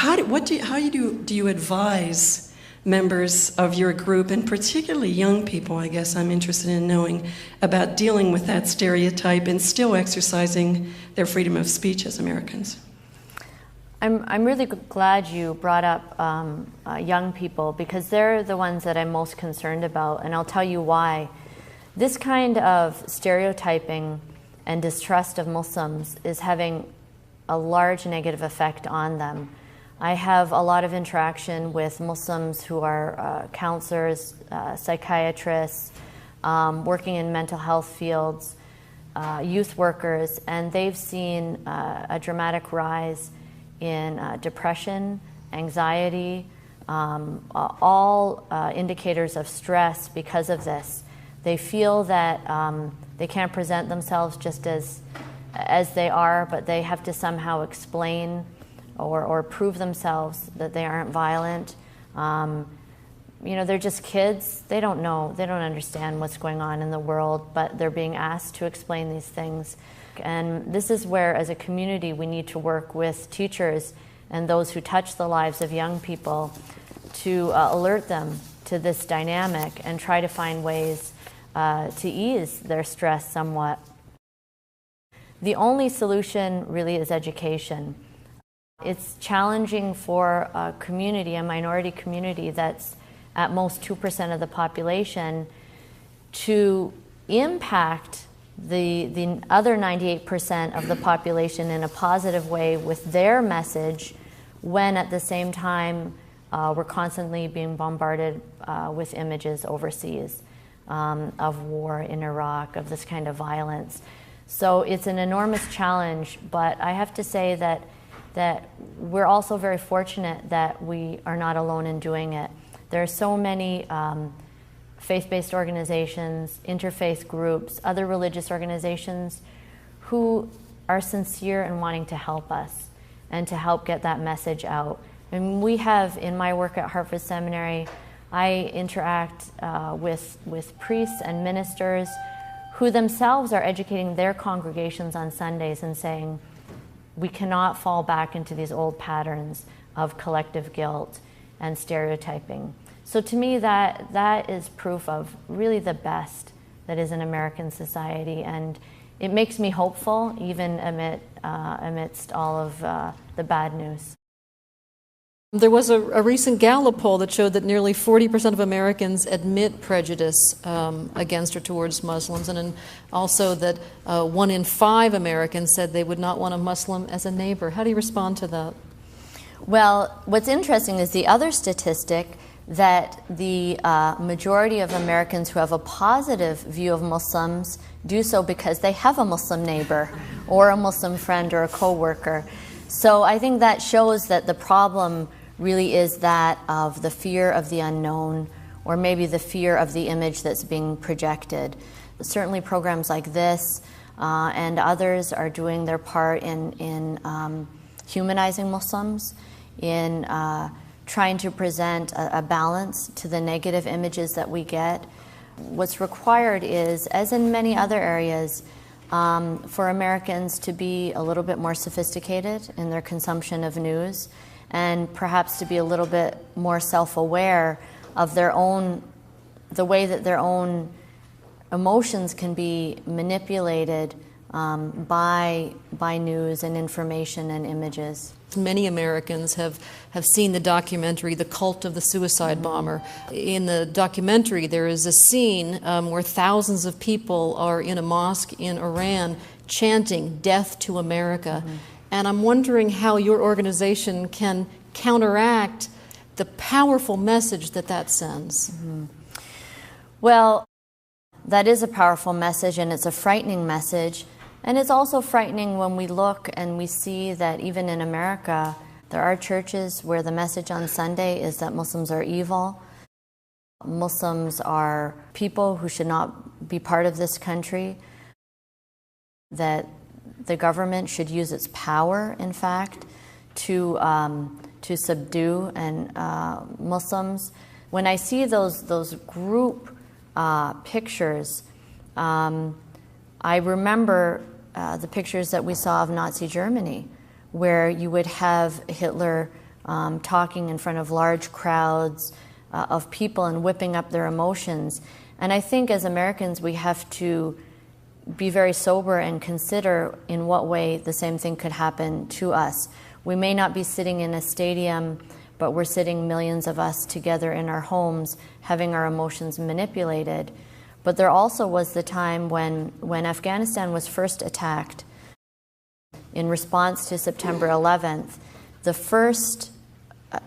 do you advise members of your group, and particularly young people, I guess I'm interested in knowing, about dealing with that stereotype and still exercising their freedom of speech as Americans? I'm really glad you brought up young people, because they're the ones that I'm most concerned about, and I'll tell you why. This kind of stereotyping and distrust of Muslims is having a large negative effect on them. I have a lot of interaction with Muslims who are counselors, psychiatrists, working in mental health fields, youth workers, and they've seen a dramatic rise in depression, anxiety, all indicators of stress because of this. They feel that they can't present themselves just as they are, but they have to somehow explain or prove themselves that they aren't violent. They're just kids. They don't know. They don't understand what's going on in the world, but they're being asked to explain these things. And this is where, as a community, we need to work with teachers and those who touch the lives of young people to alert them to this dynamic and try to find ways to ease their stress somewhat. The only solution really is education. It's challenging for a community, a minority community that's at most 2% of the population, to impact the other 98% of the population in a positive way with their message, when at the same time we're constantly being bombarded with images overseas of war in Iraq, of this kind of violence. So it's an enormous challenge, but I have to say that we're also very fortunate that we are not alone in doing it. There are so many faith-based organizations, interfaith groups, other religious organizations who are sincere in wanting to help us and to help get that message out. And we have, in my work at Hartford Seminary, I interact with priests and ministers who themselves are educating their congregations on Sundays and saying, we cannot fall back into these old patterns of collective guilt and stereotyping. So to me, that is proof of really the best that is in American society, and it makes me hopeful even amidst all of the bad news. There was a recent Gallup poll that showed that nearly 40% of Americans admit prejudice against or towards Muslims, and also that 1 in 5 Americans said they would not want a Muslim as a neighbor. How do you respond to that? Well, what's interesting is the other statistic that the majority of Americans who have a positive view of Muslims do so because they have a Muslim neighbor or a Muslim friend or a coworker. So I think that shows that the problem really is that of the fear of the unknown, or maybe the fear of the image that's being projected. Certainly programs like this and others are doing their part in humanizing Muslims, in trying to present a balance to the negative images that we get. What's required is, as in many other areas, for Americans to be a little bit more sophisticated in their consumption of news, and perhaps to be a little bit more self-aware of the way that their own emotions can be manipulated by news and information and images. Many Americans have seen the documentary, The Cult of the Suicide Bomber. In the documentary, there is a scene where thousands of people are in a mosque in Iran chanting, "Death to America." And I'm wondering how your organization can counteract the powerful message that sends. Well, that is a powerful message, and it's a frightening message. And it's also frightening when we look and we see that even in America, there are churches where the message on Sunday is that Muslims are evil. Muslims are people who should not be part of this country, that the government should use its power, in fact, to subdue Muslims. When I see those group pictures, I remember the pictures that we saw of Nazi Germany, where you would have Hitler talking in front of large crowds of people and whipping up their emotions. And I think as Americans we have to be very sober and consider in what way the same thing could happen to us. We may not be sitting in a stadium, but we're sitting, millions of us, together in our homes, having our emotions manipulated. But there also was the time when Afghanistan was first attacked in response to September 11th. The first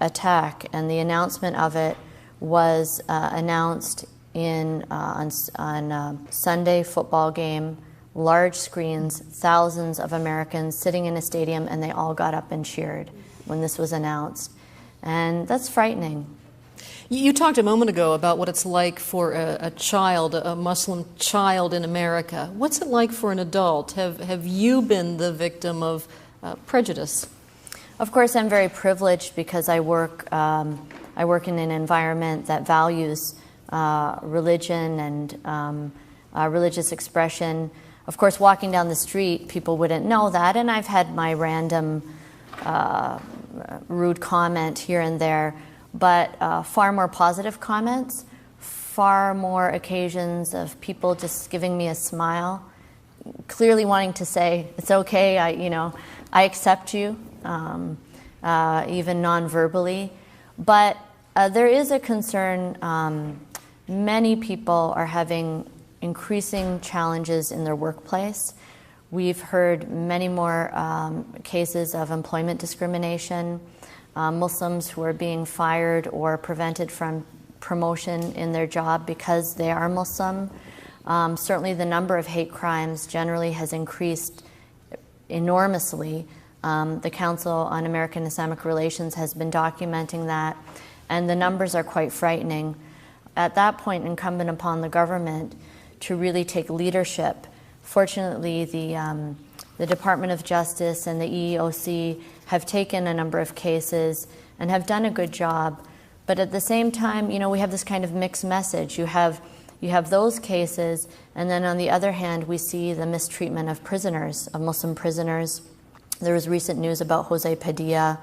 attack and the announcement of it was announced on Sunday football game, large screens, thousands of Americans sitting in a stadium, and they all got up and cheered when this was announced. And that's frightening. You talked a moment ago about what it's like for a child, a Muslim child in America. What's it like for an adult? Have you been the victim of prejudice? Of course, I'm very privileged because I work in an environment that values religion and religious expression. Of course, walking down the street, people wouldn't know that, and I've had my random rude comment here and there, but far more positive comments, far more occasions of people just giving me a smile, clearly wanting to say, it's okay, I accept you, even non-verbally. But there is a concern. Many people are having increasing challenges in their workplace. We've heard many more cases of employment discrimination, Muslims who are being fired or prevented from promotion in their job because they are Muslim. Certainly the number of hate crimes generally has increased enormously. The Council on American Islamic Relations has been documenting that, and the numbers are quite frightening. At that point, incumbent upon the government to really take leadership. Fortunately, the Department of Justice and the EEOC have taken a number of cases and have done a good job. But at the same time, we have this kind of mixed message. You have those cases, and then on the other hand, we see the mistreatment of prisoners, of Muslim prisoners. There was recent news about Jose Padilla,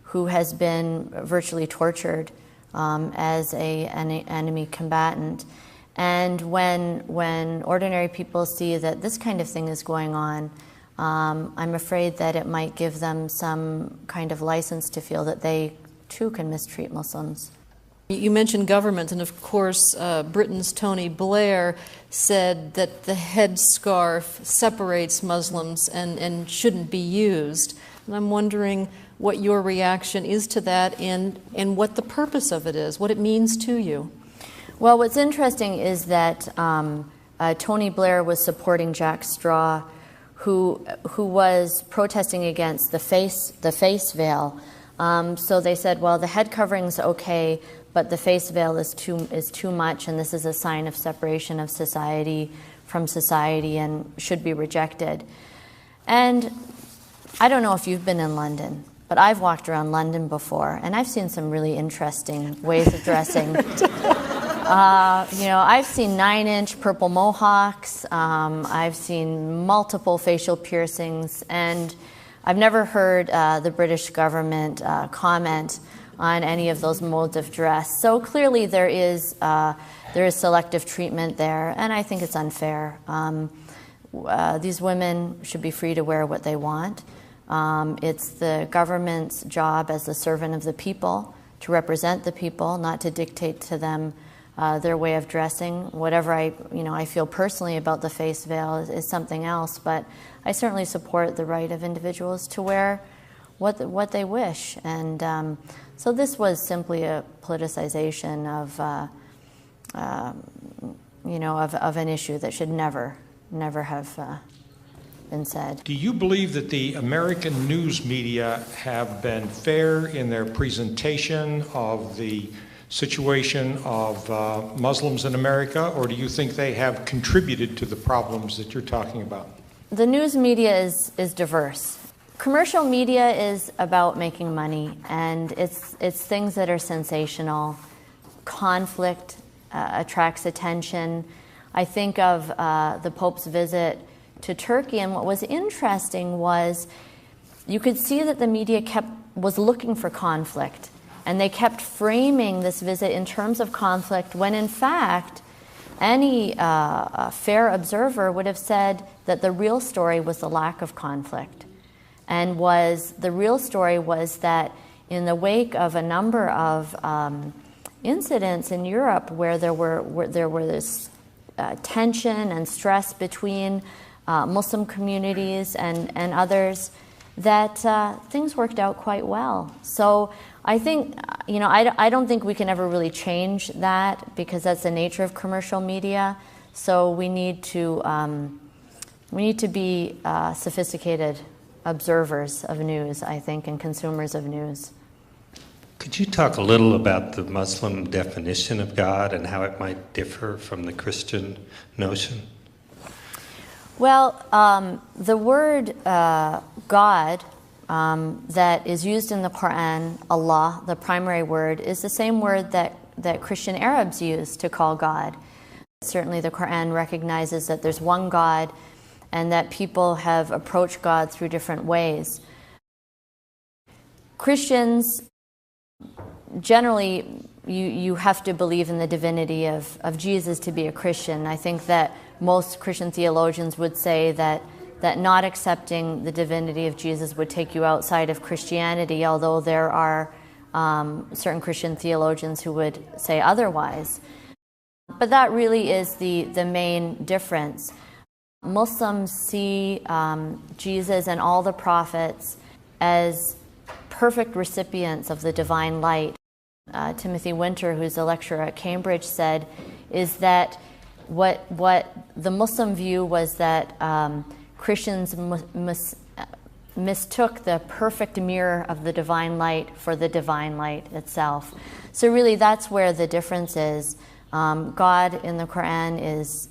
who has been virtually tortured as an enemy combatant. And when ordinary people see that this kind of thing is going on, I'm afraid that it might give them some kind of license to feel that they too can mistreat Muslims. You mentioned government, and of course Britain's Tony Blair said that the headscarf separates Muslims and shouldn't be used. And I'm wondering what your reaction is to that and what the purpose of it is, what it means to you. Well, what's interesting is that Tony Blair was supporting Jack Straw, who was protesting against the face veil. So they said, well, the head covering's okay, but the face veil is too much, and this is a sign of separation of society from society and should be rejected. And I don't know if you've been in London, but I've walked around London before, and I've seen some really interesting ways of dressing. I've seen 9-inch purple mohawks. I've seen multiple facial piercings, and I've never heard the British government comment on any of those modes of dress. So clearly there is selective treatment there, and I think it's unfair. These women should be free to wear what they want. It's the government's job as the servant of the people to represent the people, not to dictate to them their way of dressing. Whatever I feel personally about the face veil is something else, but I certainly support the right of individuals to wear what they wish. And so this was simply a politicization of an issue that should never have been said. Do you believe that the American news media have been fair in their presentation of the situation of Muslims in America, or do you think they have contributed to the problems that you're talking about? The news media is diverse. Commercial media is about making money, and it's things that are sensational. Conflict attracts attention. I think of the Pope's visit to Turkey, and what was interesting was you could see that the media kept was looking for conflict. And they kept framing this visit in terms of conflict when in fact any fair observer would have said that the real story was the lack of conflict. And the real story was that in the wake of a number of incidents in Europe where there were this tension and stress between Muslim communities and others, that things worked out quite well. So I think, I don't think we can ever really change that because that's the nature of commercial media. So we need to be sophisticated observers of news, I think, and consumers of news. Could you talk a little about the Muslim definition of God and how it might differ from the Christian notion? Well, the word God that is used in the Quran, Allah, the primary word, is the same word that Christian Arabs use to call God. Certainly the Quran recognizes that there's one God and that people have approached God through different ways. Christians, generally, you have to believe in the divinity of Jesus to be a Christian. I think that most Christian theologians would say that not accepting the divinity of Jesus would take you outside of Christianity, although there are certain Christian theologians who would say otherwise. But that really is the main difference. Muslims see Jesus and all the prophets as perfect recipients of the divine light. Timothy Winter, who's a lecturer at Cambridge, said is that what the Muslim view was that Christians mistook the perfect mirror of the divine light for the divine light itself. So really that's where the difference is. God in the Quran is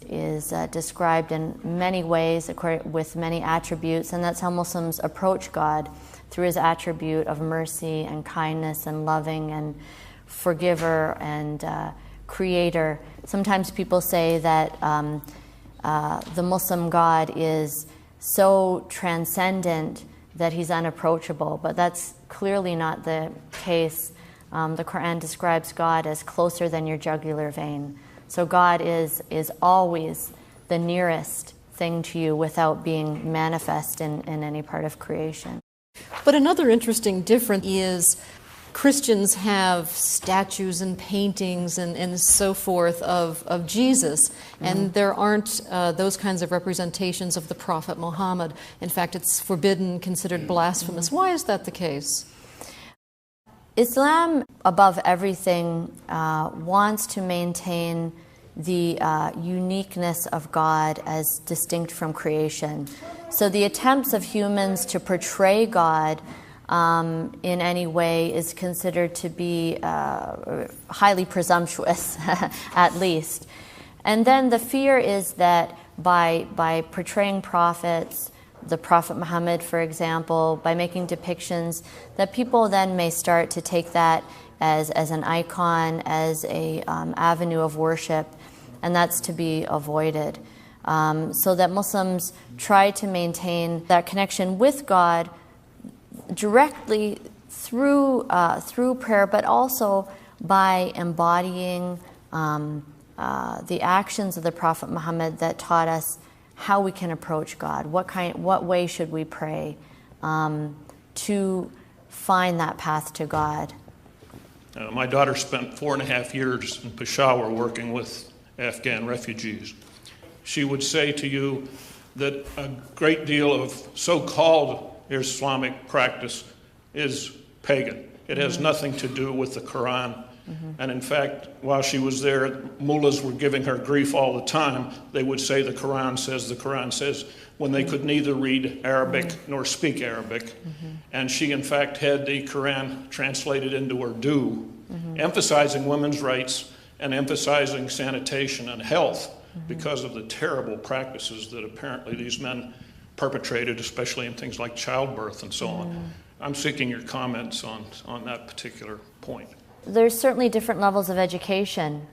described in many ways with many attributes, and that's how Muslims approach God, through his attribute of mercy and kindness and loving and forgiver and creator. Sometimes people say that the Muslim God is so transcendent that he's unapproachable, but that's clearly not the case. The Quran describes God as closer than your jugular vein. So God is always the nearest thing to you without being manifest in any part of creation. But another interesting difference is Christians have statues and paintings and so forth of Jesus, and there aren't those kinds of representations of the Prophet Muhammad. In fact, it's forbidden, considered blasphemous. Why is that the case? Islam, above everything, wants to maintain the uniqueness of God as distinct from creation. So the attempts of humans to portray God in any way is considered to be highly presumptuous, at least. And then the fear is that by portraying prophets, the Prophet Muhammad, for example, by making depictions, that people then may start to take that as an icon, as a avenue of worship, and that's to be avoided. So that Muslims try to maintain that connection with God directly through prayer, but also by embodying the actions of the Prophet Muhammad that taught us how we can approach God, what way should we pray to find that path to God. My daughter spent 4.5 years in Peshawar working with Afghan refugees. She would say to you that a great deal of so-called Islamic practice is pagan. It has nothing to do with the Quran. And in fact, while she was there, mullahs were giving her grief all the time. They would say the Quran says, when they could neither read Arabic nor speak Arabic. And she, in fact, had the Quran translated into Urdu, emphasizing women's rights and emphasizing sanitation and health because of the terrible practices that apparently these men perpetrated, especially in things like childbirth and so on. I'm seeking your comments on that particular point. There's certainly different levels of education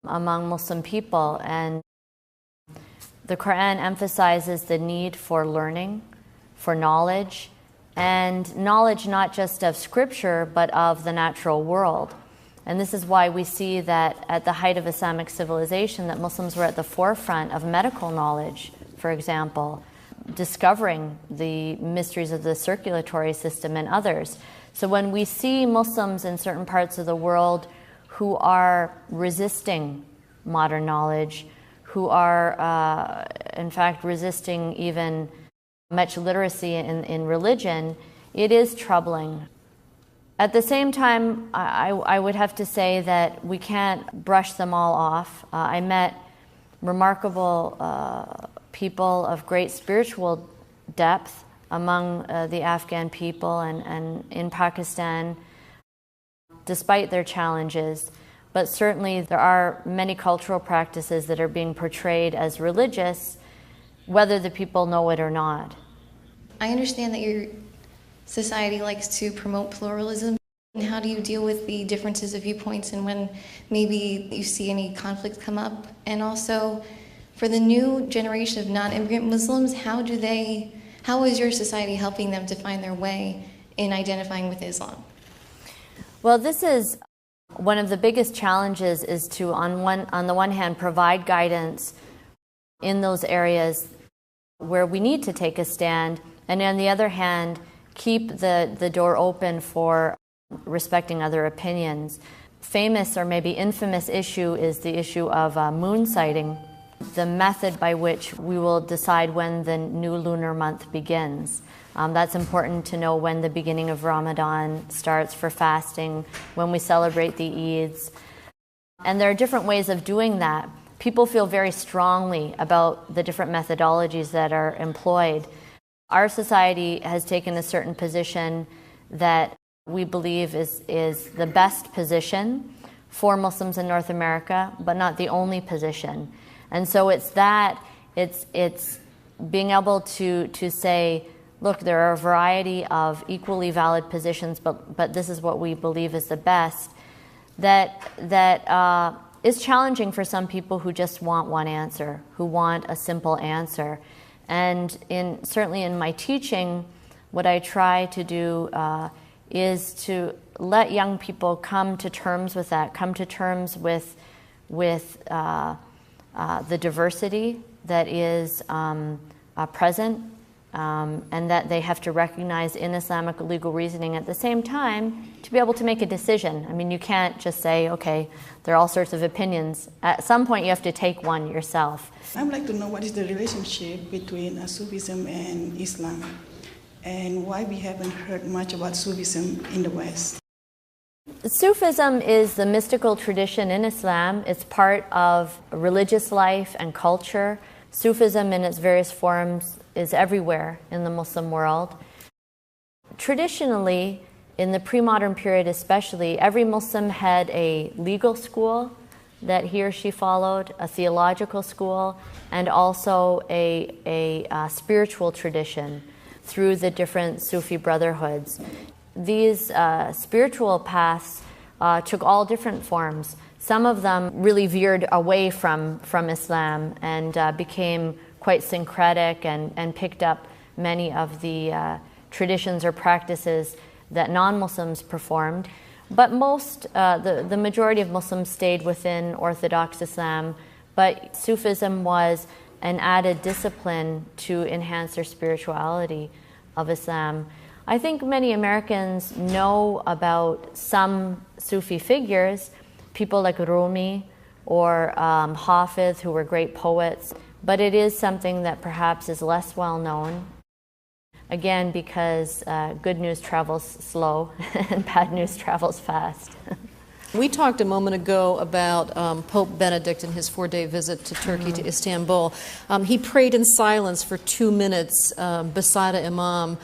among Muslim people, and the Quran emphasizes the need for learning, for knowledge, and knowledge not just of Scripture, but of the natural world. And this is why we see that at the height of Islamic civilization, that Muslims were at the forefront of medical knowledge, for example, discovering the mysteries of the circulatory system and others. So when we see Muslims in certain parts of the world who are resisting modern knowledge, who are, in fact, resisting even much literacy in religion, it is troubling. At the same time, I would have to say that we can't brush them all off. I met remarkable people of great spiritual depth among the Afghan people and in Pakistan, despite their challenges. But certainly there are many cultural practices that are being portrayed as religious, whether the people know it or not. I understand that your society likes to promote pluralism. And how do you deal with the differences of viewpoints and when maybe you see any conflicts come up? And also, for the new generation of non-immigrant Muslims, how is your society helping them to find their way in identifying with Islam? Well, this is one of the biggest challenges, is to, on the one hand, provide guidance in those areas where we need to take a stand, and on the other hand, keep the door open for respecting other opinions. Famous or maybe infamous issue is the issue of moon sighting, the method by which we will decide when the new lunar month begins. That's important to know when the beginning of Ramadan starts for fasting, when we celebrate the Eids. And there are different ways of doing that. People feel very strongly about the different methodologies that are employed. Our society has taken a certain position that we believe is the best position for Muslims in North America, but not the only position. And so it's being able to say, look, there are a variety of equally valid positions, but this is what we believe is the best, that is challenging for some people who just want one answer, who want a simple answer. And certainly in my teaching, what I try to do is to let young people come to terms with that, come to terms with the diversity that is present, and that they have to recognize in Islamic legal reasoning at the same time to be able to make a decision. I mean, you can't just say, okay, there are all sorts of opinions. At some point, you have to take one yourself. I would like to know what is the relationship between Sufism and Islam, and why we haven't heard much about Sufism in the West. Sufism is the mystical tradition in Islam. It's part of religious life and culture. Sufism in its various forms is everywhere in the Muslim world. Traditionally, in the pre-modern period especially, every Muslim had a legal school that he or she followed, a theological school, and also a spiritual tradition through the different Sufi brotherhoods. These spiritual paths took all different forms. Some of them really veered away from Islam and became quite syncretic and picked up many of the traditions or practices that non-Muslims performed. But the majority of Muslims stayed within Orthodox Islam, but Sufism was an added discipline to enhance their spirituality of Islam. I think many Americans know about some Sufi figures, people like Rumi or Hafiz, who were great poets, but it is something that perhaps is less well known. Again, because good news travels slow and bad news travels fast. We talked a moment ago about Pope Benedict and his 4-day visit to Turkey, to Istanbul. He prayed in silence for 2 minutes beside an imam,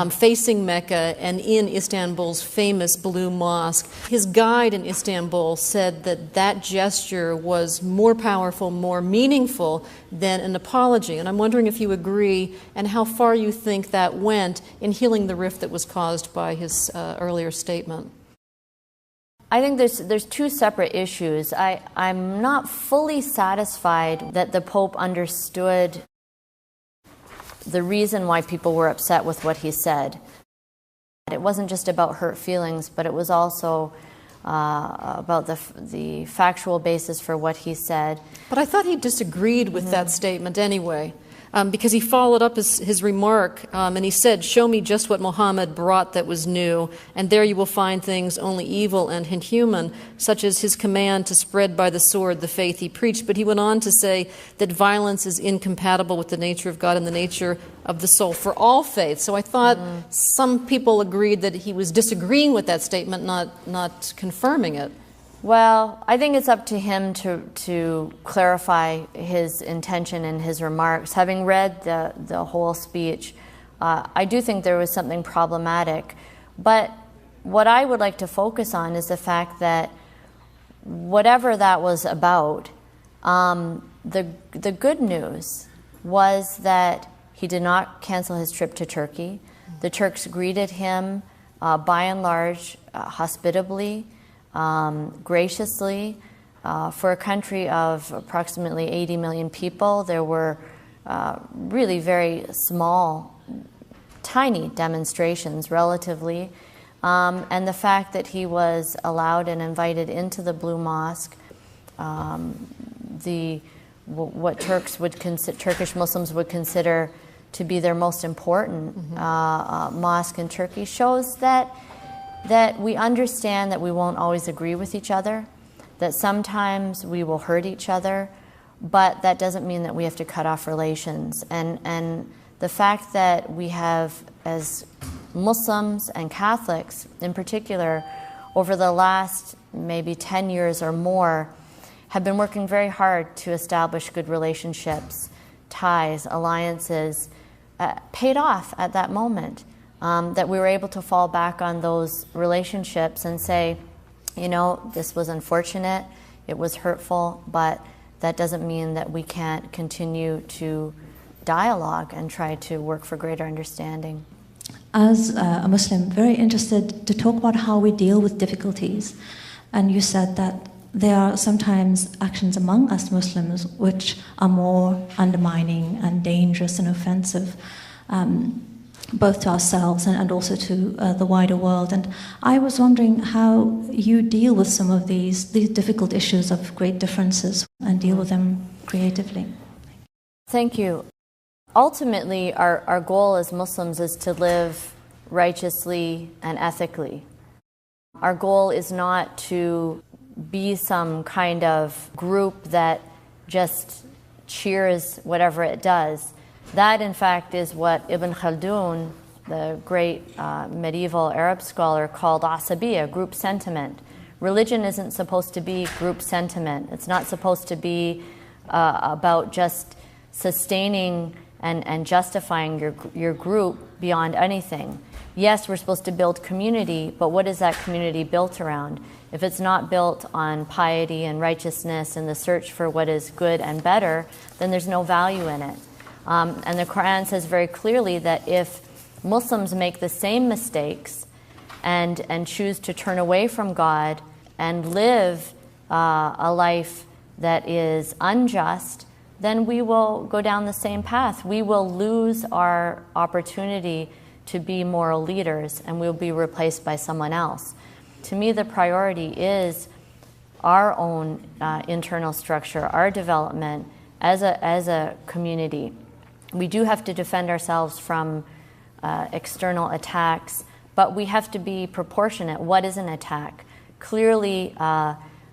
facing Mecca and in Istanbul's famous Blue Mosque. His guide in Istanbul said that gesture was more powerful, more meaningful than an apology. And I'm wondering if you agree and how far you think that went in healing the rift that was caused by his earlier statement. I think there's two separate issues. I'm not fully satisfied that the Pope understood the reason why people were upset with what he said. It wasn't just about hurt feelings, but it was also about the factual basis for what he said. But I thought he disagreed with that statement anyway, because he followed up his remark, and he said, "Show me just what Muhammad brought that was new, and there you will find things only evil and inhuman, such as his command to spread by the sword the faith he preached." But he went on to say that violence is incompatible with the nature of God and the nature of the soul for all faiths. So I thought some people agreed that he was disagreeing with that statement, not confirming it. Well, I think it's up to him to clarify his intention in his remarks. Having read the whole speech, I do think there was something problematic. But what I would like to focus on is the fact that whatever that was about, the good news was that he did not cancel his trip to Turkey. The Turks greeted him, by and large, hospitably, graciously. For a country of approximately 80 million people, there were really very small, tiny demonstrations relatively. And the fact that he was allowed and invited into the Blue Mosque, what Turkish Muslims would consider to be their most important mosque in Turkey, shows that we understand that we won't always agree with each other, that sometimes we will hurt each other, but that doesn't mean that we have to cut off relations. And the fact that we have, as Muslims and Catholics in particular, over the last maybe 10 years or more, have been working very hard to establish good relationships, ties, alliances, paid off at that moment. That we were able to fall back on those relationships and say, you know, this was unfortunate, it was hurtful, but that doesn't mean that we can't continue to dialogue and try to work for greater understanding. As a Muslim, very interested to talk about how we deal with difficulties. And you said that there are sometimes actions among us Muslims which are more undermining and dangerous and offensive, both to ourselves and also to the wider world. And I was wondering how you deal with some of these difficult issues of great differences and deal with them creatively. Thank you. Ultimately, our goal as Muslims is to live righteously and ethically. Our goal is not to be some kind of group that just cheers whatever it does. That, in fact, is what Ibn Khaldun, the great medieval Arab scholar, called asabiya, group sentiment. Religion isn't supposed to be group sentiment. It's not supposed to be about just sustaining and justifying your group beyond anything. Yes, we're supposed to build community, but what is that community built around? If it's not built on piety and righteousness and the search for what is good and better, then there's no value in it. And the Quran says very clearly that if Muslims make the same mistakes and choose to turn away from God and live a life that is unjust, then we will go down the same path. We will lose our opportunity to be moral leaders, and we'll be replaced by someone else. To me, the priority is our own internal structure, our development as a community. We do have to defend ourselves from external attacks, but we have to be proportionate. What is an attack? Clearly,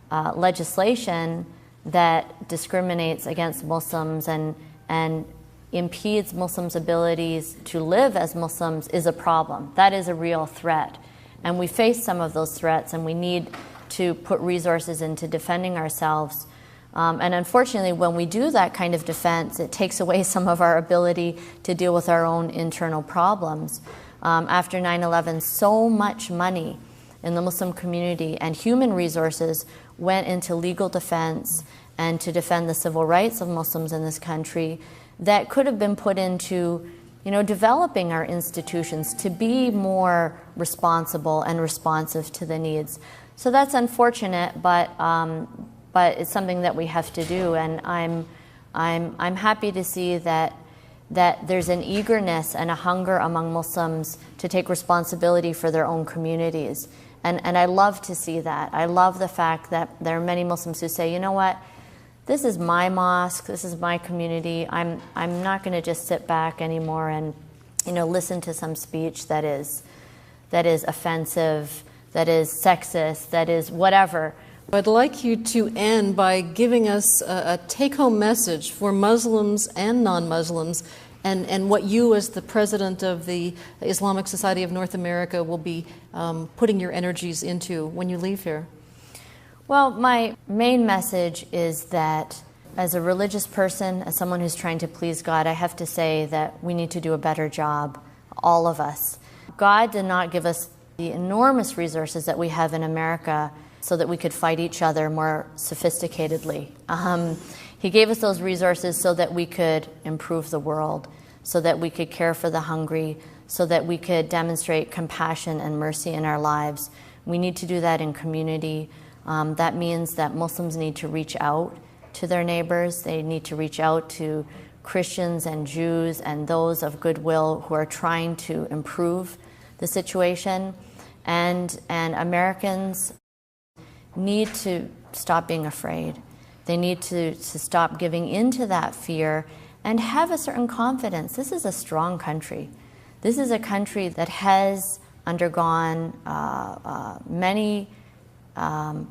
legislation that discriminates against Muslims and impedes Muslims' abilities to live as Muslims is a problem. That is a real threat. And we face some of those threats, and we need to put resources into defending ourselves. And unfortunately, when we do that kind of defense, it takes away some of our ability to deal with our own internal problems. After 9/11, so much money in the Muslim community and human resources went into legal defense and to defend the civil rights of Muslims in this country that could have been put into, developing our institutions to be more responsible and responsive to the needs. So that's unfortunate, but it's something that we have to do. And I'm happy to see that that there's an eagerness and a hunger among Muslims to take responsibility for their own communities. And I love to see that. I love the fact that there are many Muslims who say, you know what, this is my mosque, this is my community. I'm not going to just sit back anymore and, listen to some speech that is offensive, that is sexist, that is whatever. I'd like you to end by giving us a take-home message for Muslims and non-Muslims, and what you as the president of the Islamic Society of North America will be putting your energies into when you leave here. Well, my main message is that as a religious person, as someone who's trying to please God, I have to say that we need to do a better job, all of us. God did not give us the enormous resources that we have in America so that we could fight each other more sophisticatedly. He gave us those resources so that we could improve the world, so that we could care for the hungry, so that we could demonstrate compassion and mercy in our lives. We need to do that in community. That means that Muslims need to reach out to their neighbors. They need to reach out to Christians and Jews and those of goodwill who are trying to improve the situation. And Americans need to stop being afraid. They need to stop giving into that fear and have a certain confidence. This is a strong country. This is a country that has undergone many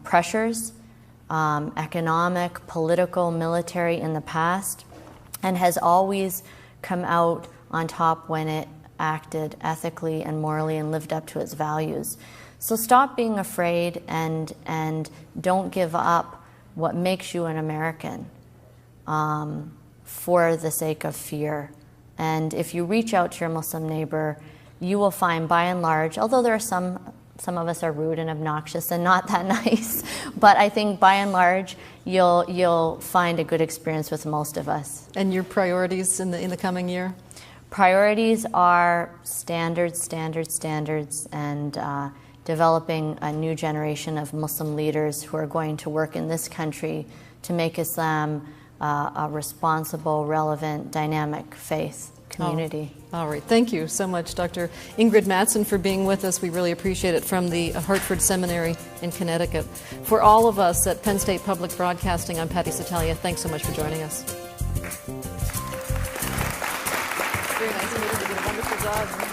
pressures, economic, political, military in the past, and has always come out on top when it acted ethically and morally and lived up to its values. So stop being afraid and don't give up what makes you an American for the sake of fear. And if you reach out to your Muslim neighbor, you will find, by and large, although there are some of us are rude and obnoxious and not that nice, but I think by and large you'll find a good experience with most of us. And your priorities in the coming year? Priorities are standards, and developing a new generation of Muslim leaders who are going to work in this country to make Islam a responsible, relevant, dynamic faith community. Oh, all right. Thank you so much, Dr. Ingrid Mattson, for being with us. We really appreciate it, from the Hartford Seminary in Connecticut. For all of us at Penn State Public Broadcasting, I'm Patty Satalia. Thanks so much for joining us. Very nice. You did a wonderful job.